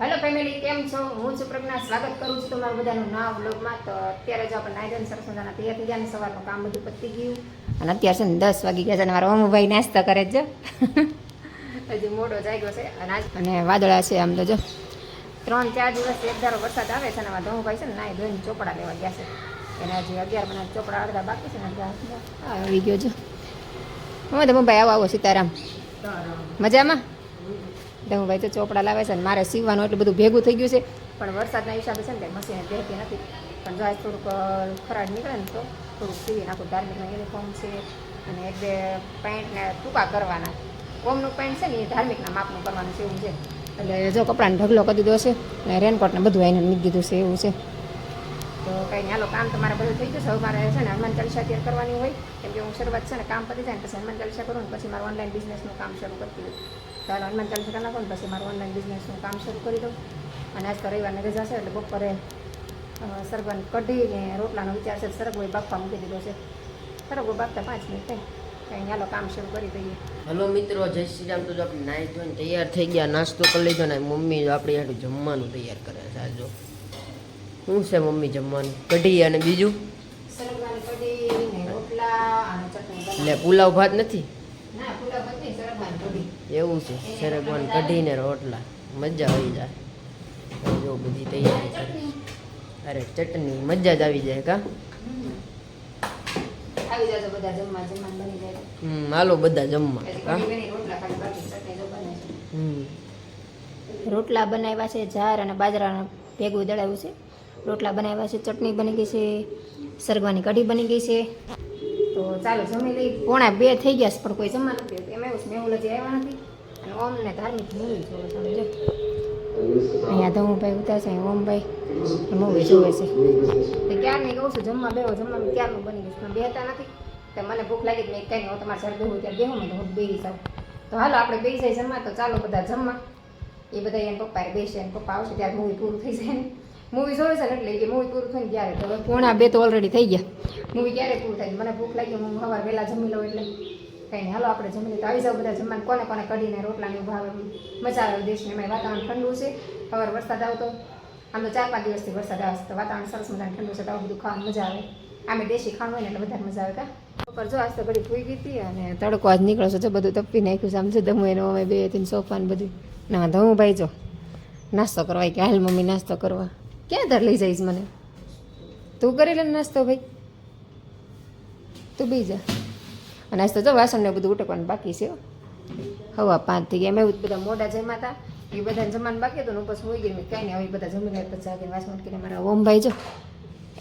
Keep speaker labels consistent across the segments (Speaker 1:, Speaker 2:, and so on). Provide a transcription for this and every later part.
Speaker 1: Hello family, કેમ છો? હું છું પ્રજ્ઞા. સ્વાગત કરું છું તમારું બધાનું નવા વ્લોગમાં. તો અત્યારે જો આપણે નાયદન સરસ મજાના તૈયાર થઈ ગયા ને સવારનું કામ બધું પતી ગયું અને અત્યારે છે ને 10 વાગી ગયા છે અને મારા અમુભાઈ નાસ્તા કરે છે. હજી મોડો જાગ્યો છે અને વાદળા છે. આમ તો જો 3-4 દિવસ એક ધારો વરસાદ આવે છે અને મારા ધમુભાઈ છે ને નાઈ ધોઈને ચોપડા લેવા ગયા છે. એને હજી 11 મહિના ચોપડા અડધા બાકી છે ને આવી ગયો છે. હું ધમુભાઈ આવો સીતારામ, મજામાં? ધમુભાઈ તો ચોપડા લાવે છે ને મારે સીવવાનું એટલું બધું ભેગું થઈ ગયું છે પણ વરસાદના હિસાબે છે ને મશીન ભેગતી નથી. પણ જો આજ થોડુંક ખરાબ નીકળે ને તો થોડુંક સીવી નાખું. ધાર્મિકના યુનિફોર્મ છે અને 1-2 પેન્ટને ટૂંકા કરવાના. ઓમનું પેન્ટ છે ને એ ધાર્મિકના માપનું કરવાનું છે એવું છે. એટલે જો કપડાને ઢગલો કરી દીધો છે અને રેનકોટને બધું આવીને મૂકી દીધું છે એવું છે. તો કંઈ નહીં, હાલો કામ તમારે બધું થઈ જશે. હવે મારે છે ને હનુમાન ચાલીસા તૈયાર કરવાની હોય કેમ કે હું શરૂઆત છે ને કામ પતી જાય ને પછી હનુમાન ચાલીસા કરું ને પછી મારું ઓનલાઈન બિઝનેસનું કામ શરૂ કરતી હોય. તો હાલો હનુમાન ચાલીસા કરી નાખો ને પછી મારું ઓનલાઈન બિઝનેસનું કામ શરૂ કરી દઉં. અને આજ તો રવિવારની રજા છે એટલે બપોરે સરગવાની કઢીને રોટલાનો વિચાર છે. સરગવો બાફવા મૂકી દીધો છે. સરગવો બાફતા 5 મિનિટ થાય. કંઈ હાલો કામ શરૂ કરી દઈએ.
Speaker 2: હલો મિત્રો, જય શ્રી રામ. તો આપણે નાહી ધોઈને તૈયાર થઈ ગયા, નાસ્તો કરી લીધો ને મમ્મી આપણી હાટું જમવાનું તૈયાર કરે છે. આ જો શું છે મમ્મી જમવાનું? કઢી અને બીજું
Speaker 1: સરગવાની કઢી ને રોટલા અને ચટણી.
Speaker 2: એટલે પુલાવ ભાત નથી?
Speaker 1: ના, પુલાવ ભાત નહીં, સરગવાની કઢી.
Speaker 2: એવું છે, સરગવાની કઢી ને રોટલા, મજા આવી જાય. જો બધી તૈયારી કરી. અરે ચટણી, મજા જ આવી જાય કા?
Speaker 1: આવી જાજો બધા જમવા, જમવાનું બની જાય.
Speaker 2: હાલો બધા જમવા કા?
Speaker 1: રોટલા ખાલી બાકી, ચટણી જો બને છે. રોટલા બનાવ્યા છે, જાર અને બાજરાનું ભેગું દળાવ્યું છે. રોટલા બનાવ્યા છે, ચટણી બની ગઈ છે, સરગવાની કઢી બની ગઈ છે. તો ચાલો જમી લઈ. 1:45 થઈ ગયા છે પણ કોઈ જમવા નથી. એમ એવું છે મેહુલ હજી આવ્યા નથી અને ઓમને ધાર્મિક મૂવી જોવે છે. સમજો અહીંયા ધમુભાઈ ઉતારશે, ઓમભાઈ મૂવી જોવે છે. તો ક્યારની કહું છું જમવા બેહો, જમવાનું ક્યારનું બની ગયું પણ બેહતા નથી. તો મને ભૂખ લાગી મેં કંઈ નહીં, તમારે સર બેહું ત્યારે બેહું ને તો હું બેસી જાઉં. તો હાલો આપણે બેસી જાય જમવા. તો ચાલો બધા જમવા. એ બધા એને પપ્પાએ બેસે અને પપ્પા આવશે ત્યારે મૂવી પૂરું થઈ જાય ને. મૂવી જોવે છે ને એટલે કે મૂવી પૂરું થઈને ક્યારે, તો 1:45 તો ઓલરેડી થઈ ગયા. મૂવી ક્યારે પૂરું થાય? મને ભૂખ લાગી, હું સવારે વહેલા જમી લઉં એટલે કંઈ નહીં. હાલો આપણે જમી લઈએ. તો આવી જાવ બધા જમવાનું. કોને કોને કઢીને રોટલાને ભાવે મજા આવે. દેશને એમાં વાતાવરણ ઠંડુ છે. સવારે વરસાદ આવતો, આમ તો 4-5 દિવસથી વરસાદ આવે છે તો વાતાવરણ સરસ મજાનું ઠંડુ છે તો આવું બધું ખાવાની મજા આવે. આમે દેશી ખાવાનું હોય ને એટલે વધારે મજા આવે કા? ઉપર જો આજ તો ઘડી ભૂઈ ગઈ હતી અને તડકો આજ નીકળો છે. બધું તપી નાખ્યું છે. આમ છે ધમુ એનો અમે 2-3 સોફા ને બધું. ના ધમુભાઈ જો નાસ્તો કરવા કે હાલ મમ્મી નાસ્તો કરવા. ક્યાં દર લઈ જઈશ મને? તું કરી લે નાસ્તો ભાઈ, તું બી જા. અને આજ તો જો વાસણને બધું ઉટકવાનું બાકી છે. 5:15 થઈ ગયા. એમ એવું બધા મોડા જમ્યા હતા એ બધાને જમવાનું બાકી હતું ને ઉપર હોઈ ગઈ. મેં કાંઈ નહીં, હવે બધા જમી લે પછી આગળ વાસણ કરીને મારા ઓમભાઈ જો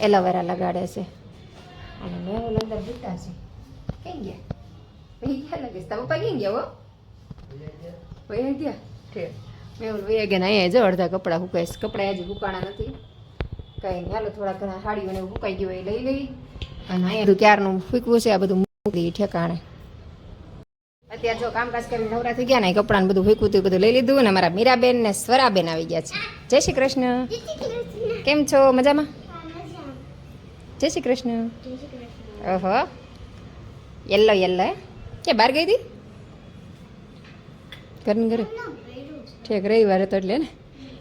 Speaker 1: એલોવેરા લગાડે છે અને મેં અંદર બીટા છે. કઈ ગયા? ભાઈ ગયા લાગે છે. પપ્પા કઈ ગયા? હો ભાઈ ગયા ઠેર. મેં વૈયા ગયા ને અહીંયા જો અડધા કપડાં સુકાય છે. કપડાં હજી સુકાણા નથી. કંઈ નહીં, હાલો થોડા ઘણા સાડીઓને સુકાઈ ગયું એ લઈ લઈ. અને અહીંયા ક્યારનું ફૂકવું છે આ બધું મૂકી ઠેકાણે. અત્યારે જો કામકાજ કરીને નવરા થઈ ગયા ને કપડાને બધું ફૂકવું હતું બધું લઈ લીધું. અને મારા મીરાબેન ને સ્વરાબેન આવી ગયા છે. જય શ્રી કૃષ્ણ. કેમ છો? મજામાં? જય શ્રી કૃષ્ણ. ઓહો, યલ્લો યલ્લો હે કે બહાર ગઈ હતી? ઘરની ઘરે ઠીક, રવિવાર હતો એટલે ને.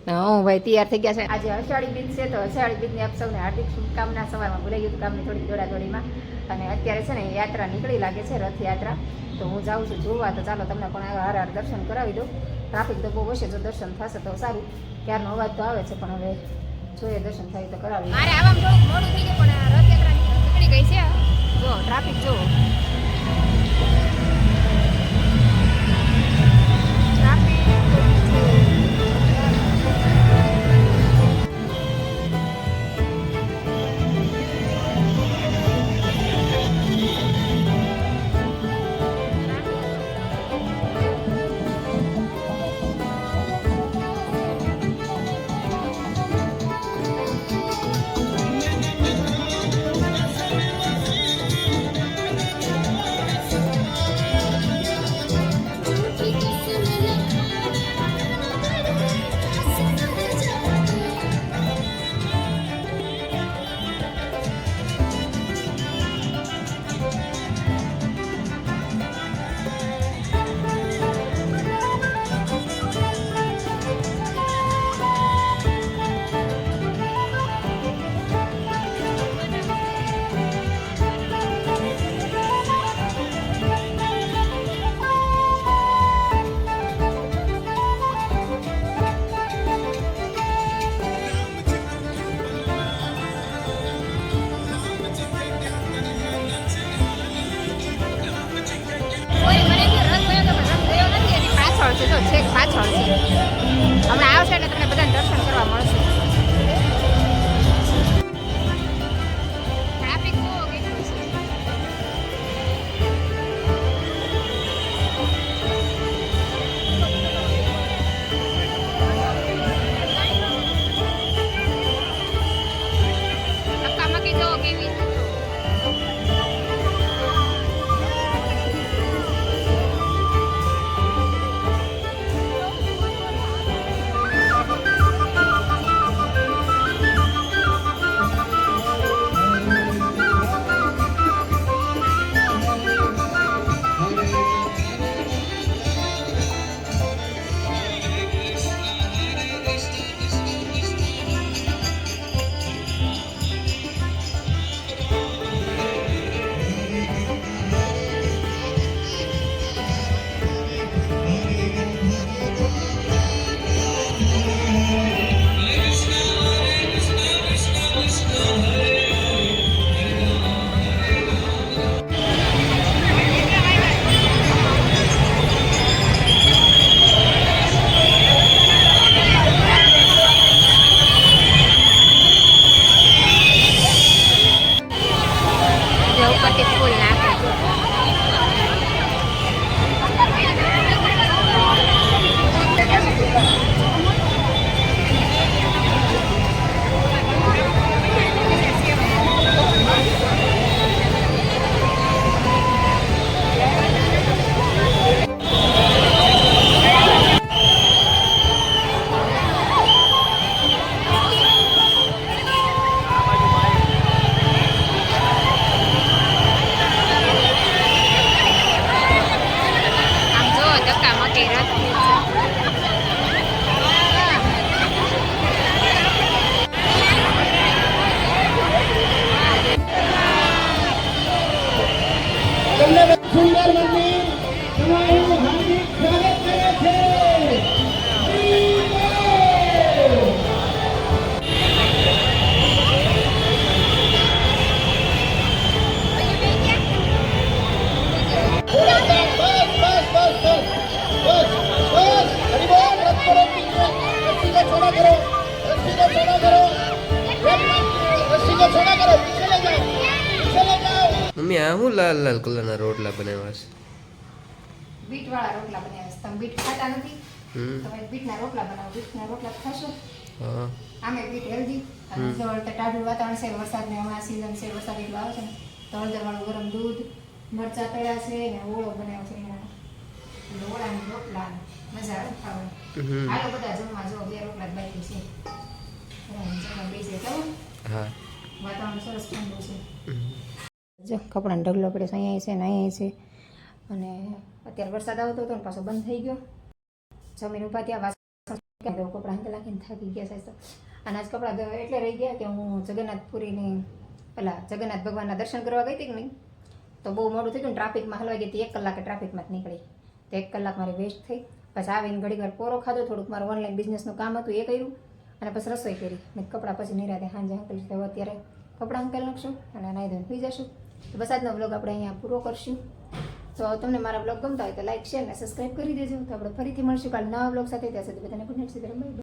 Speaker 1: હું ભાઈ તૈયાર થઈ ગયા છે. આજે અષાઢી બીજ છે તો અષાઢી બીજની આપ સૌને હાર્દિક શુભકામના. સવારમાં ભૂલાઈ ગયું કામની થોડી દોડાદોડીમાં. અને અત્યારે છે ને યાત્રા નીકળી લાગે છે, રથયાત્રા. તો હું જાઉં છું જોવા. તો ચાલો તમને પણ હાર હાર દર્શન કરાવી દઉં. ટ્રાફિક તો બહુ હશે, જો દર્શન થશે તો સારું. ક્યારનો અવાજ તો આવે છે પણ હવે જોઈએ દર્શન થાય તો કરાવી. મારે આવામાં થોડુંક મોડું થઈ ગયું પણ રથયાત્રા નીકળી ગઈ છે. જો ટ્રાફિક જો
Speaker 2: મમ્મી આ હું લાલ લાલ કલરના રોટલા બનાવ્યા છે?
Speaker 1: બીટવાળા રોટલા બનાવ્યા છે. તમે બીટ ખાતા નથી,
Speaker 2: હમ
Speaker 1: તમે બીટના રોટલા બનાવો. બીટના રોટલા ખાશો.
Speaker 2: હા
Speaker 1: આમે બીટ હેલ્ધી અને જો ટાઢું વાતાવરણ છે, વરસાદને હમણાં સીઝન છે, વરસાદ એટલો આવે છે ને, તો હળદરવાળું ગરમ દૂધ, મરચાં તળ્યા છે ને ઓળો બનાવ્યો છે એના. એટલે ઓળાની રોટલા મજા આવે ખાવાની.
Speaker 2: હમ
Speaker 1: હાલો બધા જમવા જો, 2 રોટલા જ બાકી છે. જમવા બેસીએ તો
Speaker 2: હા
Speaker 1: વાતાવરણ સરસ ઠંડુ છે.
Speaker 2: હમ.
Speaker 1: જો કપડાનો ઢગલો પડે છે, અહીંયા છે ને અહીંયા છે. અને અત્યારે વરસાદ આવતો હતો ને પાછો બંધ થઈ ગયો. જમીન ઉભા ત્યાં વાસણ કપડાં અંકલ નાખીને થાકી ગયા છે. અને આજ કપડાં એટલે રહી ગયા કે હું જગન્નાથપુરીની પેલા જગન્નાથ ભગવાનના દર્શન કરવા ગઈ હતી કે નહીં, તો બહુ મોડું થઈ ગયું. ટ્રાફિકમાં હલવાઈ ગઈ હતી, 1 કલાકે ટ્રાફિકમાં જ નીકળી. તો 1 કલાક મારી વેસ્ટ થઈ. પછી આવીને ઘડી વાર પોરો ખાધો, થોડુંક મારું ઓનલાઈન બિઝનેસનું કામ હતું એ કર્યું, અને પછી રસોઈ કરી. ને કપડાં પછી નિરાતે સાંજે અંકલ હવે અત્યારે કપડાં અંકલ નાખશું અને નાઈ ધોઈને સુઈ જશું. તો બસ આજનો બ્લોગ આપણે અહીંયા પૂરો કરશું. તો તમને મારા બ્લોગ ગમતા હોય તો લાઈક, શેર અને સબસ્ક્રાઈબ કરી દેજો. તો આપણે ફરીથી મળશું કાલે નવા બ્લોગ સાથે. ત્યાં સુધી બધાને ગુડ નાઇટ, સીધા બાય.